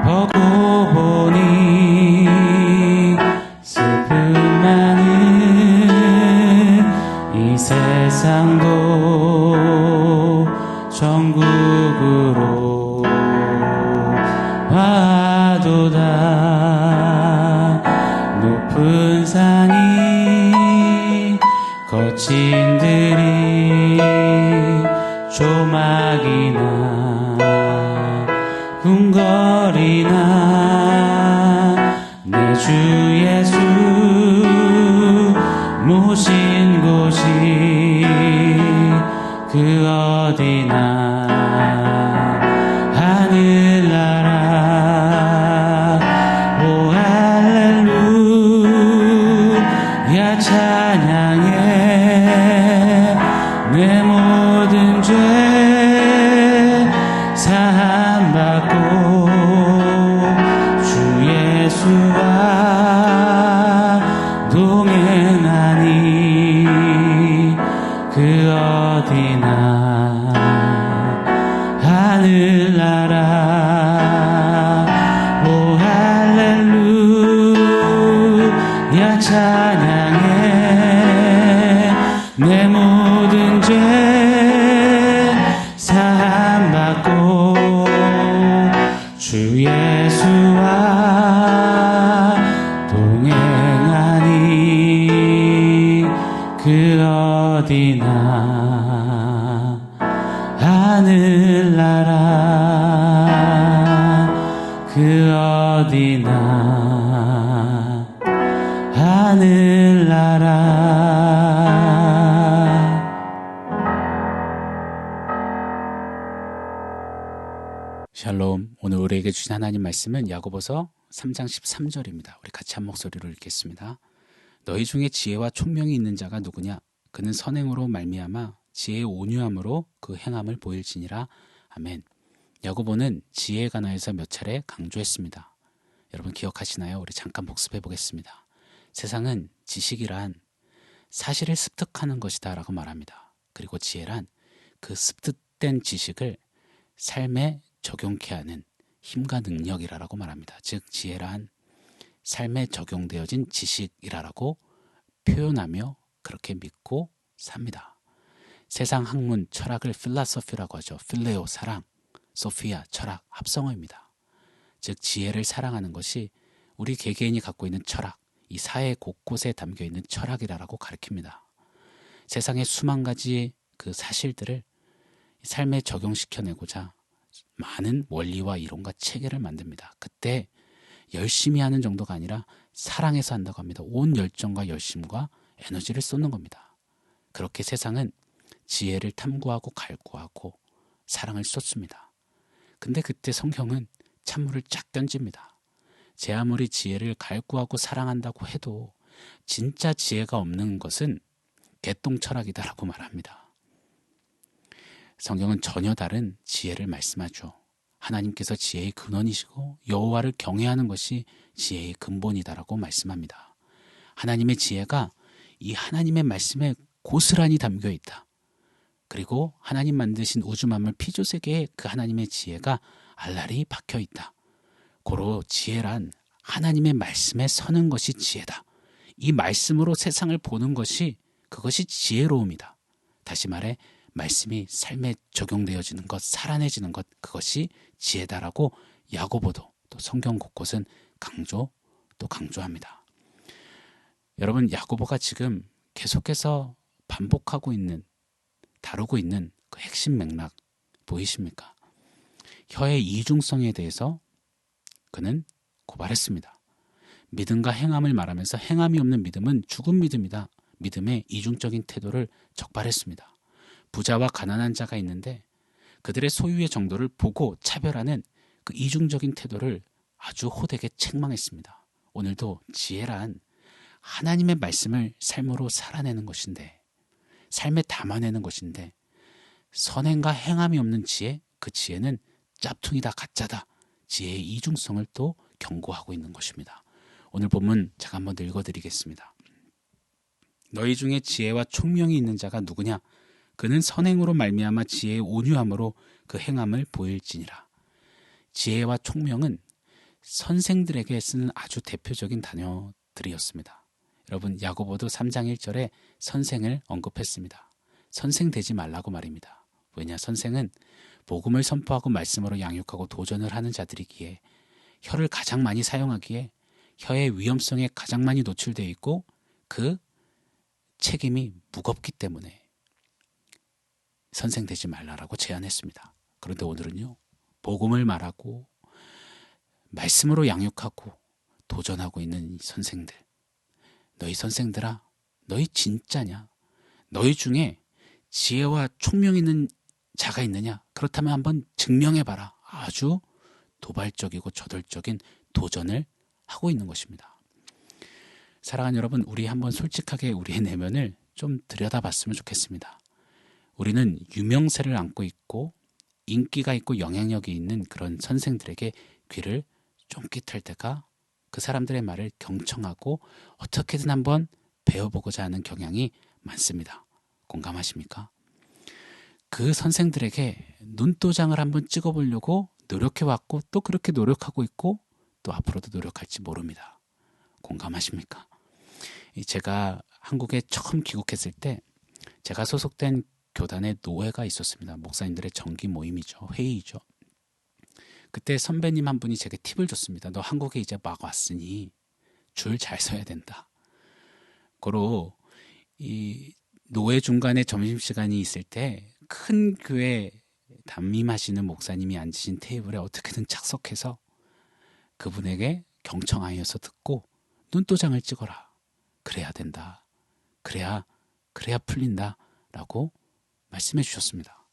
보고 보니 슬픔 많은 이 세상도 천국으로 와도다. 높은 산이 거친 들이 조막이나 궁궐이나 내 주 예수 모신 곳이 그 어디나 하늘나라. 오 할렐루야 찬양해. 내 모든 죄 사함받고 주 예수와 동행하니 그 어디나 하늘나라. 오 할렐루야 찬양해. 내 모든 죄 사함받고 주 예수와 동행하니 그 어디나 하늘나라. 그 어디나 하늘나라. 샬롬. 오늘 우리에게 주신 하나님 말씀은 야고보서 3장 13절입니다. 우리 같이 한 목소리로 읽겠습니다. 너희 중에 지혜와 총명이 있는 자가 누구냐? 그는 선행으로 말미암아 지혜의 온유함으로 그 행함을 보일지니라. 아멘. 야고보는 지혜에 관하여서 몇 차례 강조했습니다. 여러분 기억하시나요? 우리 잠깐 복습해 보겠습니다. 세상은 지식이란 사실을 습득하는 것이다 라고 말합니다. 그리고 지혜란 그 습득된 지식을 삶에 적용케 하는 힘과 능력이라고 말합니다. 즉 지혜란 삶에 적용되어진 지식이라고 표현하며 그렇게 믿고 삽니다. 세상 학문, 철학을 필라소피라고 하죠. 필레오, 사랑, 소피아, 철학, 합성어입니다. 즉 지혜를 사랑하는 것이 우리 개개인이 갖고 있는 철학, 이 사회 곳곳에 담겨있는 철학이라고 가르칩니다. 세상의 수만 가지 그 사실들을 삶에 적용시켜내고자 많은 원리와 이론과 체계를 만듭니다. 그때 열심히 하는 정도가 아니라 사랑해서 한다고 합니다. 온 열정과 열심과 에너지를 쏟는 겁니다. 그렇게 세상은 지혜를 탐구하고 갈구하고 사랑을 쏟습니다. 근데 그때 성경은 찬물을 쫙 던집니다. 제 아무리 지혜를 갈구하고 사랑한다고 해도 진짜 지혜가 없는 것은 개똥 철학이다라고 말합니다. 성경은 전혀 다른 지혜를 말씀하죠. 하나님께서 지혜의 근원이시고 여호와를 경외하는 것이 지혜의 근본이다라고 말씀합니다. 하나님의 지혜가 이 하나님의 말씀에 고스란히 담겨 있다. 그리고 하나님 만드신 우주 만물 피조세계에 그 하나님의 지혜가 알알이 박혀 있다. 고로 지혜란 하나님의 말씀에 서는 것이 지혜다. 이 말씀으로 세상을 보는 것이 그것이 지혜로움이다. 다시 말해 말씀이 삶에 적용되어지는 것, 살아내지는 것, 그것이 지혜다라고 야고보도 또 성경 곳곳은 강조합니다. 여러분 야고보가 지금 계속해서 반복하고 있는, 다루고 있는 그 핵심 맥락 보이십니까? 혀의 이중성에 대해서 그는 고발했습니다. 믿음과 행함을 말하면서 행함이 없는 믿음은 죽은 믿음이다. 믿음의 이중적인 태도를 적발했습니다. 부자와 가난한 자가 있는데 그들의 소유의 정도를 보고 차별하는 그 이중적인 태도를 아주 호되게 책망했습니다. 오늘도 지혜란 하나님의 말씀을 삶으로 살아내는 것인데, 삶에 담아내는 것인데, 선행과 행함이 없는 지혜, 그 지혜는 짭퉁이다, 가짜다. 지혜의 이중성을 또 경고하고 있는 것입니다. 오늘 본문 제가 한번 읽어드리겠습니다. 너희 중에 지혜와 총명이 있는 자가 누구냐? 그는 선행으로 말미암아 지혜의 온유함으로 그 행함을 보일지니라. 지혜와 총명은 선생들에게 쓰는 아주 대표적인 단어들이었습니다. 여러분, 야고보도 3장 1절에 선생을 언급했습니다. 선생 되지 말라고 말입니다. 왜냐, 선생은 복음을 선포하고 말씀으로 양육하고 도전을 하는 자들이기에 혀를 가장 많이 사용하기에 혀의 위험성에 가장 많이 노출되어 있고 그 책임이 무겁기 때문에 선생 되지 말라라고 제안했습니다. 그런데 오늘은요, 복음을 말하고 말씀으로 양육하고 도전하고 있는 이 선생들, 너희 선생들아, 너희 진짜냐? 너희 중에 지혜와 총명 있는 자가 있느냐? 그렇다면 한번 증명해봐라. 아주 도발적이고 저돌적인 도전을 하고 있는 것입니다. 사랑하는 여러분, 우리 한번 솔직하게 우리의 내면을 좀 들여다봤으면 좋겠습니다. 우리는 유명세를 안고 있고 인기가 있고 영향력이 있는 그런 선생들에게 귀를 쫑깃할 때가 그 사람들의 말을 경청하고 어떻게든 한번 배워보고자 하는 경향이 많습니다. 공감하십니까? 그 선생들에게 눈도장을 한번 찍어보려고 노력해왔고 또 그렇게 노력하고 있고 또 앞으로도 노력할지 모릅니다. 공감하십니까? 제가 한국에 처음 귀국했을 때 제가 소속된 교단의 노회가 있었습니다. 목사님들의 정기 모임이죠. 회의죠. 그때 선배님 한 분이 제게 팁을 줬습니다. 너 한국에 이제 막 왔으니 줄 잘 서야 된다. 고로 이 노회 중간에 점심시간이 있을 때 큰 교회 담임하시는 목사님이 앉으신 테이블에 어떻게든 착석해서 그분에게 경청하여서 듣고 눈도장을 찍어라. 그래야 된다. 그래야 풀린다. 라고 말씀해 주셨습니다.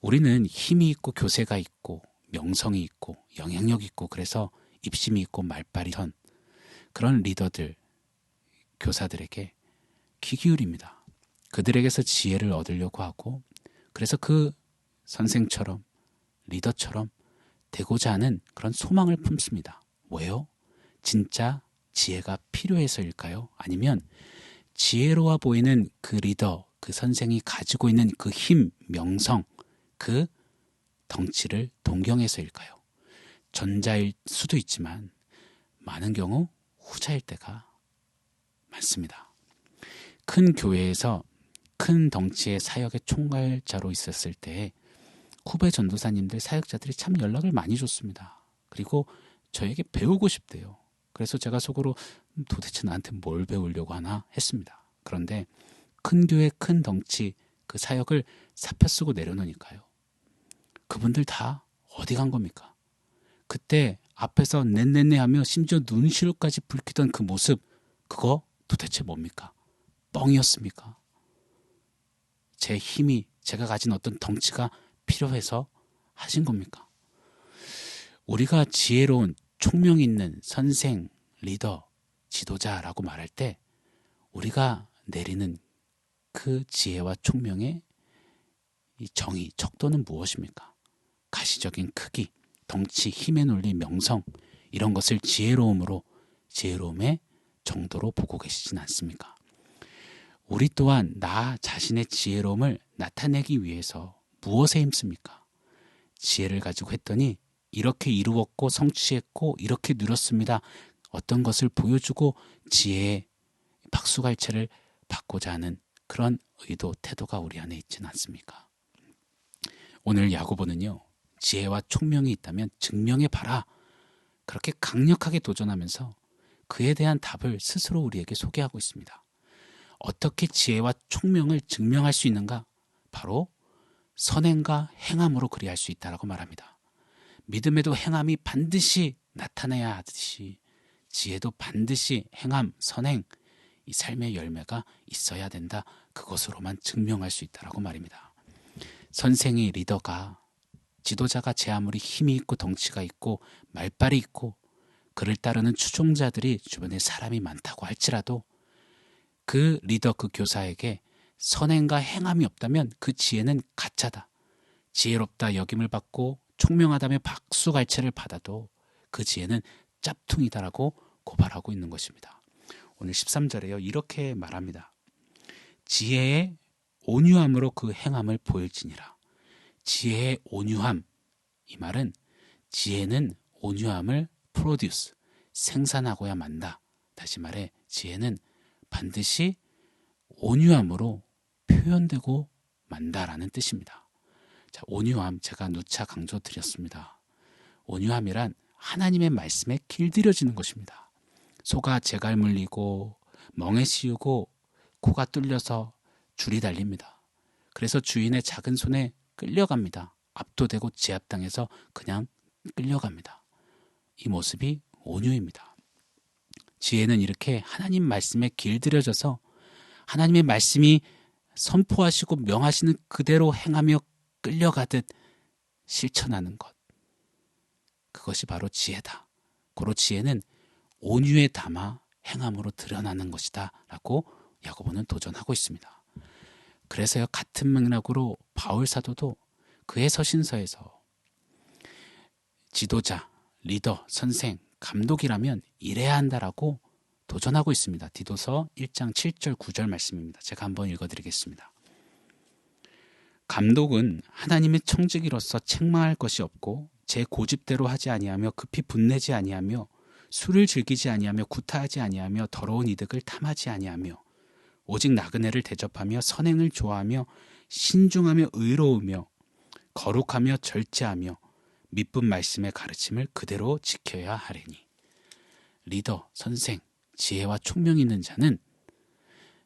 우리는 힘이 있고 교세가 있고 명성이 있고 영향력이 있고 그래서 입심이 있고 말빨이 선 그런 리더들, 교사들에게 귀 기울입니다. 그들에게서 지혜를 얻으려고 하고 그래서 그 선생처럼 리더처럼 되고자 하는 그런 소망을 품습니다. 왜요? 진짜 지혜가 필요해서일까요? 아니면 지혜로워 보이는 그 리더, 그 선생이 가지고 있는 그 힘, 명성, 그 덩치를 동경해서일까요? 전자일 수도 있지만 많은 경우 후자일 때가 많습니다. 큰 교회에서 큰 덩치의 사역의 총괄자로 있었을 때 후배 전도사님들, 사역자들이 참 연락을 많이 줬습니다. 그리고 저에게 배우고 싶대요. 그래서 제가 속으로 도대체 나한테 뭘 배우려고 하나 했습니다. 그런데 큰 교회, 큰 덩치 그 사역을 사표 쓰고 내려놓으니까요. 그분들 다 어디 간 겁니까? 그때 앞에서 넷넷네 하며 심지어 눈시울까지 붉히던 그 모습, 그거 도대체 뭡니까? 뻥이었습니까? 제 힘이, 제가 가진 어떤 덩치가 필요해서 하신 겁니까? 우리가 지혜로운 총명 있는 선생, 리더, 지도자라고 말할 때 우리가 내리는 그 지혜와 총명의 이 정의, 척도는 무엇입니까? 가시적인 크기, 덩치, 힘의 논리, 명성 이런 것을 지혜로움의 정도로 보고 계시진 않습니까? 우리 또한 나 자신의 지혜로움을 나타내기 위해서 무엇에 힘씁니까? 지혜를 가지고 했더니 이렇게 이루었고 성취했고 이렇게 누렸습니다. 어떤 것을 보여주고 지혜의 박수갈채를 받고자 하는 그런 의도, 태도가 우리 안에 있지는 않습니까? 오늘 야고보는요. 지혜와 총명이 있다면 증명해봐라. 그렇게 강력하게 도전하면서 그에 대한 답을 스스로 우리에게 소개하고 있습니다. 어떻게 지혜와 총명을 증명할 수 있는가? 바로 선행과 행함으로 그리할 수 있다라고 말합니다. 믿음에도 행함이 반드시 나타나야 하듯이 지혜도 반드시 행함, 선행, 이 삶의 열매가 있어야 된다. 그것으로만 증명할 수 있다라고 말입니다. 선생이, 리더가, 지도자가 제 아무리 힘이 있고 덩치가 있고 말빨이 있고 그를 따르는 추종자들이 주변에 사람이 많다고 할지라도 그 리더, 그 교사에게 선행과 행함이 없다면 그 지혜는 가짜다. 지혜롭다 여김을 받고 총명하다며 박수갈채를 받아도 그 지혜는 짭퉁이다라고 고발하고 있는 것입니다. 오늘 13절에요. 이렇게 말합니다. 지혜의 온유함으로 그 행함을 보일지니라. 지혜의 온유함, 이 말은 지혜는 온유함을 프로듀스, 생산하고야 만다. 다시 말해 지혜는 반드시 온유함으로 표현되고 만다라는 뜻입니다. 자, 온유함 제가 누차 강조드렸습니다. 온유함이란 하나님의 말씀에 길들여지는 것입니다. 소가 재갈 물리고 멍에 씌우고 코가 뚫려서 줄이 달립니다. 그래서 주인의 작은 손에 끌려갑니다. 압도되고 제압당해서 그냥 끌려갑니다. 이 모습이 온유입니다. 지혜는 이렇게 하나님 말씀에 길들여져서 하나님의 말씀이 선포하시고 명하시는 그대로 행하며 끌려가듯 실천하는 것. 그것이 바로 지혜다. 고로 지혜는 온유에 담아 행함으로 드러나는 것이다 라고 야고보는 도전하고 있습니다. 그래서요, 같은 맥락으로 바울 사도도 그의 서신서에서 지도자, 리더, 선생, 감독이라면 이래야 한다라고 도전하고 있습니다. 디도서 1장 7절 9절 말씀입니다. 제가 한번 읽어드리겠습니다. 감독은 하나님의 청지기로서 책망할 것이 없고 제 고집대로 하지 아니하며 급히 분내지 아니하며 술을 즐기지 아니하며 구타하지 아니하며 더러운 이득을 탐하지 아니하며 오직 나그네를 대접하며 선행을 좋아하며 신중하며 의로우며 거룩하며 절제하며 미쁜 말씀의 가르침을 그대로 지켜야 하리니. 리더, 선생, 지혜와 총명이 있는 자는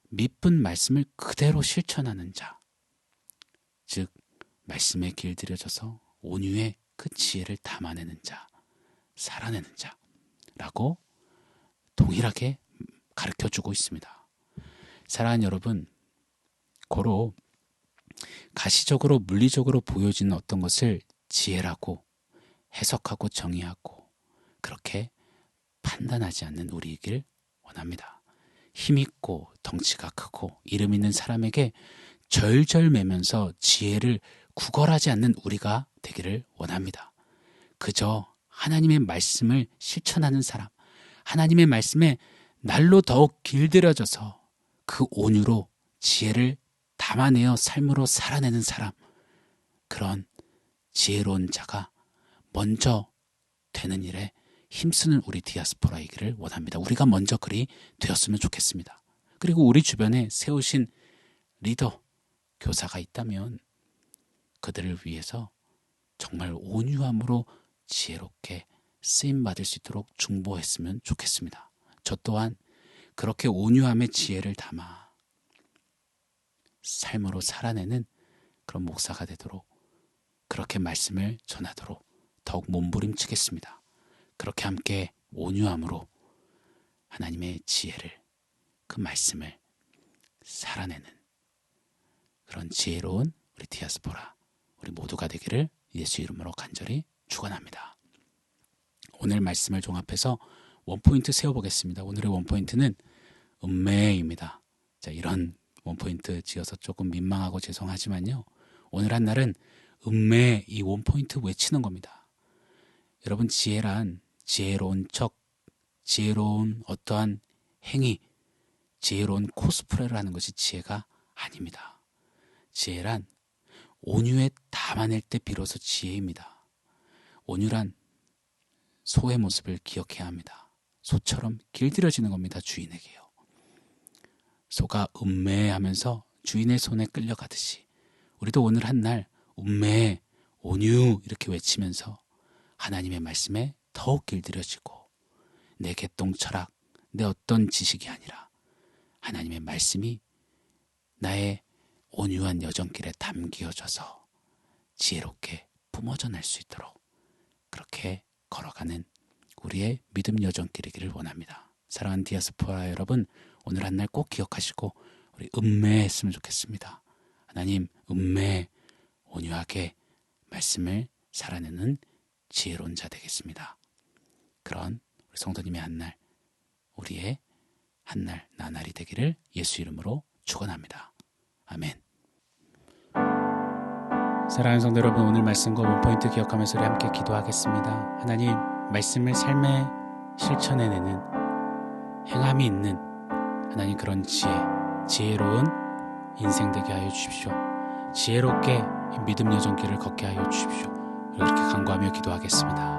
미쁜 말씀을 그대로 실천하는 자, 즉 말씀에 길들여져서 온유의 그 지혜를 담아내는 자, 살아내는 자라고 동일하게 가르쳐주고 있습니다. 사랑하는 여러분, 고로 가시적으로 물리적으로 보여지는 어떤 것을 지혜라고 해석하고 정의하고 그렇게 판단하지 않는 우리이길 원합니다. 힘있고 덩치가 크고 이름 있는 사람에게 절절매면서 지혜를 구걸하지 않는 우리가 되기를 원합니다. 그저 하나님의 말씀을 실천하는 사람, 하나님의 말씀에 날로 더욱 길들여져서 그 온유로 지혜를 담아내어 삶으로 살아내는 사람, 그런 지혜로운 자가 먼저 되는 일에 힘쓰는 우리 디아스포라이기를 원합니다. 우리가 먼저 그리 되었으면 좋겠습니다. 그리고 우리 주변에 세우신 리더, 교사가 있다면 그들을 위해서 정말 온유함으로 지혜롭게 쓰임받을 수 있도록 중보했으면 좋겠습니다. 저 또한 그렇게 온유함의 지혜를 담아 삶으로 살아내는 그런 목사가 되도록, 그렇게 말씀을 전하도록 더욱 몸부림치겠습니다. 그렇게 함께 온유함으로 하나님의 지혜를, 그 말씀을 살아내는 그런 지혜로운 우리 디아스포라, 우리 모두가 되기를 예수 이름으로 간절히 축원합니다. 오늘 말씀을 종합해서 원포인트 세워보겠습니다. 오늘의 원포인트는 음매입니다. 자, 이런 원포인트 지어서 조금 민망하고 죄송하지만요, 오늘 한 날은 음매, 이 원포인트 외치는 겁니다. 여러분, 지혜란 지혜로운 척, 지혜로운 어떠한 행위, 지혜로운 코스프레를 하는 것이 지혜가 아닙니다. 지혜란 온유에 담아낼 때 비로소 지혜입니다. 온유란 소의 모습을 기억해야 합니다. 소처럼 길들여지는 겁니다. 주인에게요. 소가 음매하면서 주인의 손에 끌려가듯이 우리도 오늘 한 날 음매, 온유 이렇게 외치면서 하나님의 말씀에 더욱 길들여지고 내 개똥 철학, 내 어떤 지식이 아니라 하나님의 말씀이 나의 온유한 여정길에 담기어져서 지혜롭게 뿜어져 날 수 있도록 그렇게 걸어가는 우리의 믿음 여정길이기를 원합니다. 사랑하는 디아스포라 여러분, 오늘 한 날 꼭 기억하시고 우리 음매했으면 좋겠습니다. 하나님, 음매, 온유하게 말씀을 살아내는 지혜로운 자 되겠습니다. 그런 우리 성도님의 한 날, 우리의 한 날 나날이 되기를 예수 이름으로 축원합니다. 아멘. 사랑하는 성도 여러분, 오늘 말씀과 원포인트 기억하면서 우리 함께 기도하겠습니다. 하나님, 말씀을 삶에 실천해내는 행함이 있는 하나님, 그런 지혜로운 인생 되게 하여 주십시오. 지혜롭게 믿음 여정길을 걷게 하여 주십시오. 그렇게 간구하며 기도하겠습니다.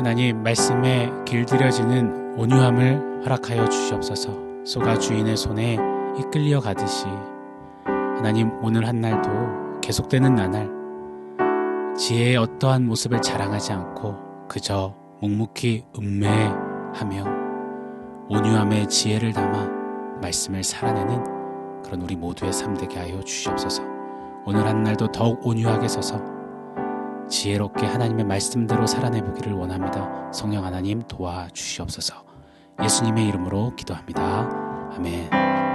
하나님, 말씀에 길들여지는 온유함을 허락하여 주시옵소서. 소가 주인의 손에 이끌려 가듯이 하나님, 오늘 한 날도 계속되는 나날 지혜의 어떠한 모습을 자랑하지 않고 그저 묵묵히 음매하며 온유함의 지혜를 담아 말씀을 살아내는 그런 우리 모두의 삶 되게 하여 주시옵소서. 오늘 한 날도 더욱 온유하게 서서 지혜롭게 하나님의 말씀대로 살아내보기를 원합니다. 성령 하나님 도와주시옵소서. 예수님의 이름으로 기도합니다. 아멘.